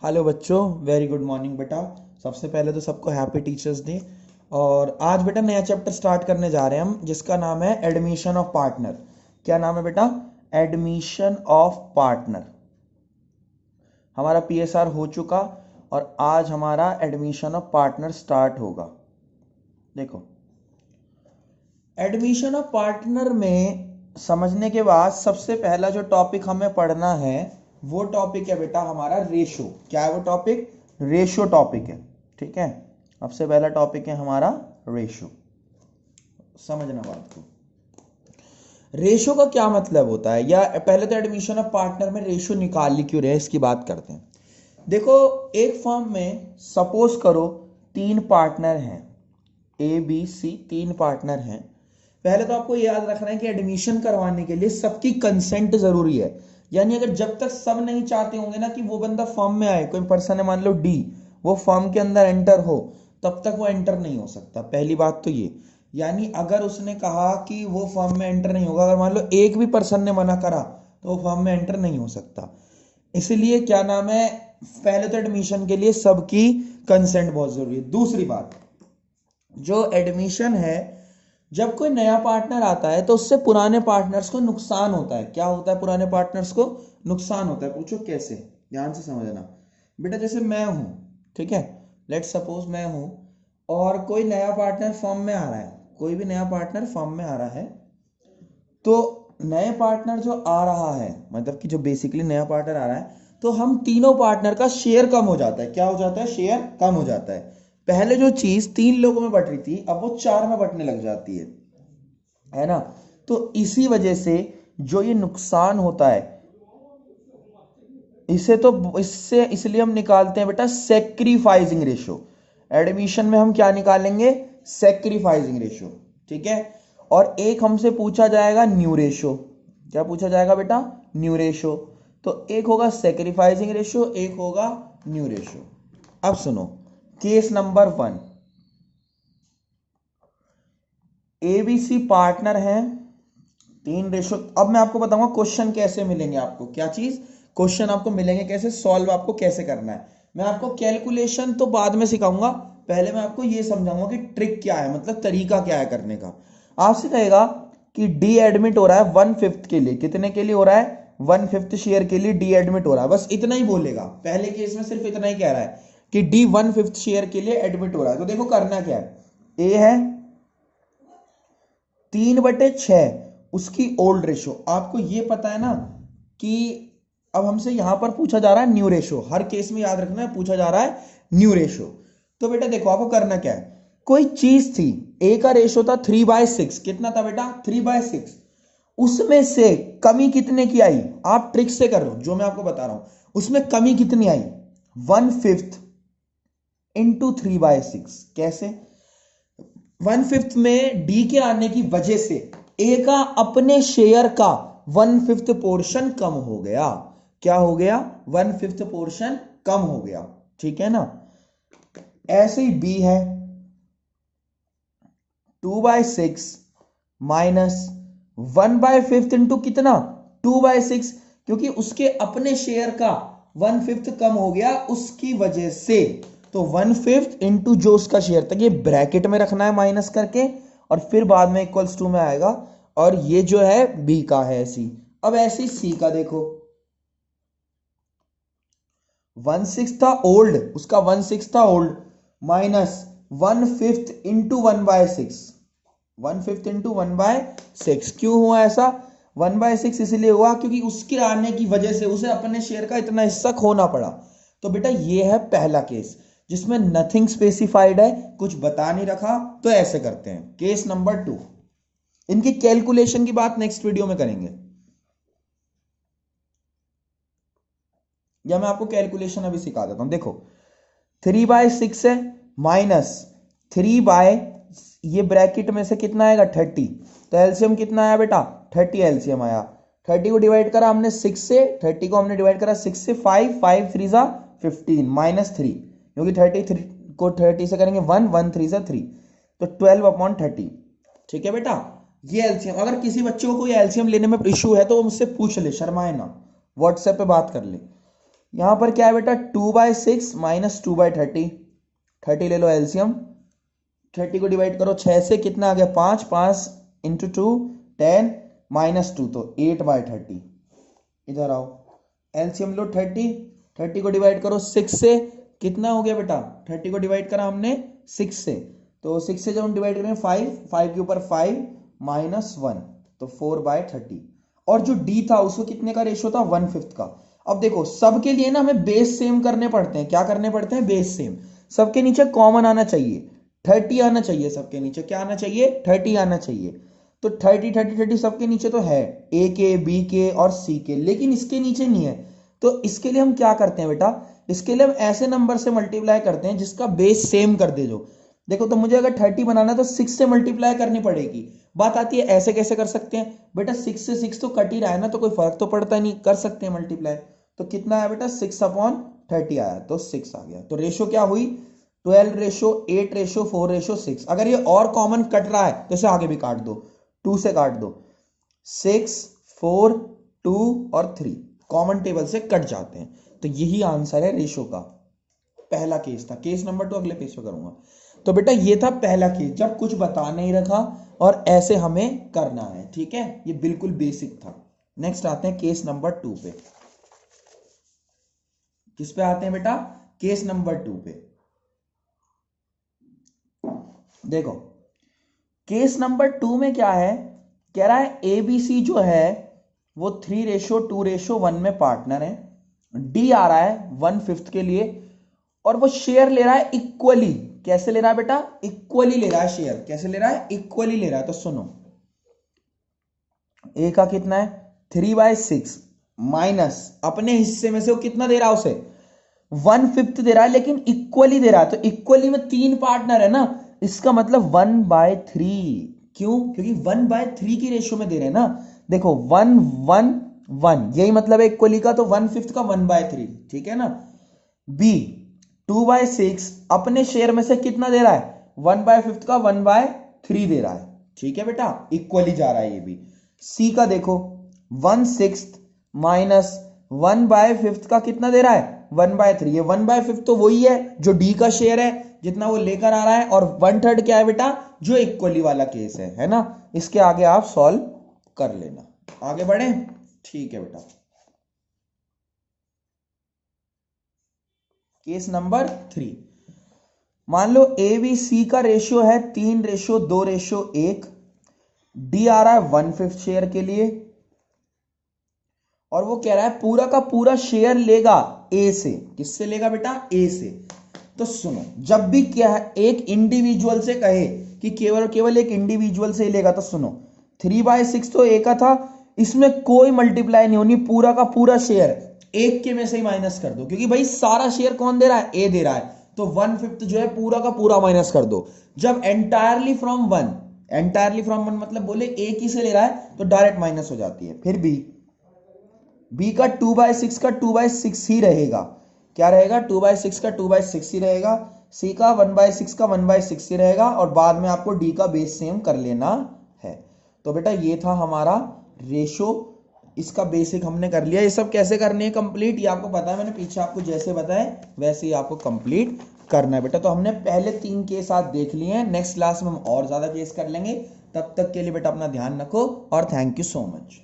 Hello बच्चों, very good morning बेटा। सबसे पहले तो सबको हैप्पी टीचर्स डे। और आज बेटा नया चैप्टर स्टार्ट करने जा रहे हैं हम, जिसका नाम है एडमिशन ऑफ पार्टनर। क्या नाम है बेटा? Admission of partner. हमारा पीएसआर हो चुका और आज हमारा एडमिशन ऑफ पार्टनर स्टार्ट होगा। देखो, एडमिशन ऑफ पार्टनर में समझने के बाद सबसे पहला जो टॉपिक हमें पढ़ना है वो टॉपिक है बेटा हमारा रेशो। क्या है वो टॉपिक? रेशो टॉपिक है। ठीक है, सबसे पहला टॉपिक है हमारा रेशो। समझना बात को, रेशो का क्या मतलब होता है, या पहले तो एडमिशन ऑफ पार्टनर में रेशो निकाल ली क्यों रहे इसकी बात करते हैं। देखो, एक फर्म में सपोज करो 3 पार्टनर हैं, ए बी सी, 3 पार्टनर हैं। पहले तो आपको याद रखना है कि एडमिशन करवाने के लिए सबकी कंसेंट जरूरी है। यानी अगर जब तक सब नहीं चाहते होंगे ना कि वो बंदा फर्म में आए, कोई पर्सन है मान लो डी, वो फर्म के अंदर एंटर हो, तब तक वो एंटर नहीं हो सकता। पहली बात तो ये, यानी अगर उसने कहा कि वो फर्म में एंटर नहीं होगा, अगर मान लो एक भी पर्सन ने मना करा तो वो फर्म में एंटर नहीं हो सकता। इसलिए क्या नाम है, पहले तो एडमिशन के लिए सबकी कंसेंट बहुत जरूरी है। दूसरी बात, जो एडमिशन है, जब कोई नया पार्टनर आता है तो उससे पुराने पार्टनर्स को नुकसान होता है। क्या होता है? पुराने पार्टनर्स को नुकसान होता है। पूछो कैसे? ध्यान से समझना बेटा। जैसे मैं हूं, ठीक है, लेट सपोज मैं हूं और कोई नया पार्टनर फर्म में आ रहा है, कोई भी नया पार्टनर फर्म में आ रहा है, तो नए पार्टनर जो आ रहा है, मतलब कि जो बेसिकली नया पार्टनर आ रहा है, तो हम तीनों पार्टनर का शेयर कम हो जाता है। क्या हो जाता है? शेयर कम हो जाता है। पहले जो चीज 3 लोगों में बट रही थी, अब वो 4 में बटने लग जाती है ना। तो इसी वजह से जो ये नुकसान होता है, इसे तो इससे इसलिए हम निकालते हैं बेटा सेक्रीफाइसिंग रेशो। एडमिशन में हम क्या निकालेंगे? Sacrificing ratio. ठीक है, और एक हमसे पूछा जाएगा न्यू रेशो। क्या पूछा जाएगा बेटा? New ratio. तो एक होगा सेक्रीफाइसिंग रेशो, एक होगा न्यू रेशो। अब सुनो, केस नंबर 1, एबीसी पार्टनर है, 3 रेशो। अब मैं आपको बताऊंगा क्वेश्चन कैसे मिलेंगे आपको। क्या चीज? क्वेश्चन आपको मिलेंगे कैसे, सॉल्व आपको कैसे करना है। मैं आपको कैलकुलेशन तो बाद में सिखाऊंगा, पहले मैं आपको ये समझाऊंगा कि ट्रिक क्या है, मतलब तरीका क्या है करने का। आपसे कहेगा कि डी एडमिट हो रहा है 1/5 के लिए। कितने के लिए हो रहा है? 1/5 शेयर के लिए डी एडमिट हो रहा है। बस इतना ही बोलेगा, पहले केस में सिर्फ इतना ही कह रहा है कि डी 1/5 शेयर के लिए एडमिट हो रहा है। तो देखो करना क्या है, ए है 3/6, उसकी ओल्ड रेशो। आपको ये पता है ना कि अब हमसे यहां पर पूछा जा रहा है न्यू रेशो। हर केस में याद रखना है, पूछा जा रहा है न्यू रेशो। तो बेटा देखो, आपको करना क्या है, कोई चीज थी, ए का रेशो था 3/6। कितना था बेटा? 3/6। उसमें से कमी कितने की आई? आप ट्रिक से कर लो, जो मैं आपको बता रहा हूं उसमें कमी कितनी आई? 1/5 इंटू 3/6। कैसे? 1/5 में डी के आने की वजह से ए का अपने शेयर का 1/5 पोर्शन कम हो गया। क्या हो गया? 1/5 पोर्शन कम हो गया। ठीक है ना। ऐसे ही बी है 2/6 माइनस 1/5 इंटू कितना? 2/6, क्योंकि उसके अपने शेयर का 1/5 कम हो गया उसकी वजह से। तो 1/5 इंटू जो उसका शेयर था, ये ब्रैकेट में रखना है माइनस करके, और फिर बाद में इक्वल्स टू में आएगा। और ये जो है बी का है सी। अब ऐसे ही सी का देखो, 1/6 था ओल्ड, उसका 1/6 था ओल्ड, माइनस 1/5 इंटू 1/6। 1/5 इंटू 1/6 क्यों हुआ ऐसा? 1/6 इसलिए हुआ क्योंकि उसके आने की वजह से उसे अपने शेयर का इतना हिस्सा खोना पड़ा। तो बेटा ये है पहला केस जिसमें नथिंग स्पेसिफाइड है, कुछ बता नहीं रखा। तो ऐसे करते हैं केस नंबर 2। इनकी कैलकुलेशन की बात नेक्स्ट वीडियो में करेंगे, या मैं आपको कैलकुलेशन अभी सिखा देता हूं। देखो 3/6 है माइनस 3 ये ब्रैकेट में से कितना आएगा? 30। तो एलसीएम कितना आया बेटा? 30 एलसीएम आया। 30 को डिवाइड करा हमने 6 से, 30 को हमने डिवाइड करा 6 से, 5 5 3 जा 15 माइनस 3, क्योंकि 33 को 30 से करेंगे 1 1 3 जा 3, तो 12/30। ठीक है बेटा, ये एलसीएम। अगर किसी बच्चे को कोई एलसीएम लेने में इशू है तो वो मुझसे पूछ ले, शर्माए ना, व्हाट्सएप पे बात कर ले। यहां पर क्या है बेटा 2/6 माइनस 2/30, 30 ले लो एलसीएम, 30 को डिवाइड करो 6 से, कितना आ गया 5, 5 इंटू 2 10 माइनस 2 तो 8/30। इधर आओ एलसीएम लो 30, 30 को डिवाइड करो 6 से, कितना हो गया बेटा 30 को डिवाइड करा हमने 6 से, तो 6 से जब हम डिवाइड करेंगे 5, 5 के ऊपर 5 माइनस 1 तो 4/30। और जो डी था उसको कितने का रेशियो था 1/5 का। अब देखो सबके लिए ना हमें बेस सेम करने पड़ते हैं, क्या करने पड़ते हैं बेस सेम, सबके नीचे कॉमन आना चाहिए, 30 आना चाहिए, सबके नीचे क्या आना चाहिए 30 आना चाहिए। तो 30 30 30 सबके नीचे तो है, ए के बी के और सी के, लेकिन इसके नीचे नहीं है। तो इसके लिए हम क्या करते हैं बेटा, इसके लिए हम ऐसे नंबर से मल्टीप्लाई करते हैं जिसका बेस सेम कर दे। जो देखो तो मुझे अगर 30 बनाना है तो 6 से मल्टीप्लाई करनी पड़ेगी। बात आती है ऐसे कैसे कर सकते हैं बेटा, 6 से 6 तो कट ही रहा है ना, तो कोई फर्क तो पड़ता नहीं, कर सकते हैं मल्टीप्लाई। तो कितना आया बेटा 6/30 आया, तो 6 आ गया। तो रेशो क्या हुई 12:8:4:6। अगर ये और कॉमन कट रहा है तो इसे आगे भी काट दो, 2 से काट दो, 6 4 2 और 3 कॉमन टेबल से कट जाते हैं। तो यही आंसर है रेशो का। पहला केस था, केस नंबर 2 अगले पेज पे करूंगा। तो बेटा ये था पहला केस, जब कुछ बता नहीं रखा और ऐसे हमें करना है, ठीक है, ये बिल्कुल बेसिक था। नेक्स्ट आते हैं केस नंबर 2 पे। किस पे आते हैं बेटा, केस नंबर 2 पे। देखो केस नंबर 2 में क्या है, कह रहा है एबीसी जो है वो 3:2:1 में पार्टनर है, डी आ रहा है 1/5 के लिए, और वो शेयर ले रहा है इक्वली। कैसे ले रहा है बेटा, इक्वली ले रहा है शेयर। कैसे ले रहा है, इक्वली ले रहा है। तो सुनो ए का कितना है 3/6 माइनस अपने हिस्से में से वो कितना दे रहा है उसे 1/5 दे रहा है, लेकिन इक्वली दे रहा है। तो इक्वली में 3 पार्टनर है ना, इसका मतलब 1/3। क्यों, क्योंकि 1/3 की रेशियो में दे रहे हैं ना। देखो 1 1 1 यही मतलब है इक्वली का, तो 1/5 का 1/3, ठीक है ना। बी 2/6 अपने शेयर में से कितना दे रहा है 1/5 का 1/3 दे रहा है, ठीक है बेटा, इक्वली जा रहा है ये भी। सी का देखो 1/6 माइनस 1/5 का कितना दे रहा है 1/3। ये 1/5 तो वही है जो डी का शेयर है, जितना वो लेकर आ रहा है, और 1/3 क्या है बेटा, जो इक्वली वाला केस है ना। इसके आगे आप सॉल्व कर लेना। आगे बढ़े, ठीक है बेटा। केस नंबर 3, मान लो ए बी सी का रेशियो है 3:2:1, डी आ रहा है 1/5 शेयर के लिए, और वो कह रहा है पूरा का पूरा शेयर लेगा ए से। किससे लेगा बेटा, ए से। तो सुनो, जब भी क्या है एक इंडिविजुअल से कहे कि केवल केवल एक इंडिविजुअल से ही लेगा, तो सुनो 3/6 तो ए का था, इसमें कोई मल्टीप्लाई नहीं होनी, पूरा का पूरा शेयर एक के में से ही माइनस कर दो, क्योंकि भाई सारा शेयर कौन दे रहा है, ए दे रहा है। तो 1/5 जो है पूरा का पूरा माइनस कर दो। जब entirely from one, entirely from one मतलब बोले एक ही से ले रहा है तो डायरेक्ट माइनस हो जाती है। फिर बी का 2/6 का 2/6 ही रहेगा। क्या रहेगा 2/6 का 2/6 ही रहेगा। सी का 1/6 का 1/6 ही रहेगा, और बाद में आपको डी का बेस सेम कर लेना है। तो बेटा ये था हमारा रेशो, इसका बेसिक हमने कर लिया। ये सब कैसे करने हैं कंप्लीट, ये आपको पता है, मैंने पीछे आपको जैसे बताया वैसे ही आपको कंप्लीट करना है बेटा। तो हमने पहले 3 केस आज देख लिए हैं, नेक्स्ट क्लास में हम और ज्यादा केस कर लेंगे। तब तक के लिए बेटा अपना ध्यान रखो और थैंक यू सो मच।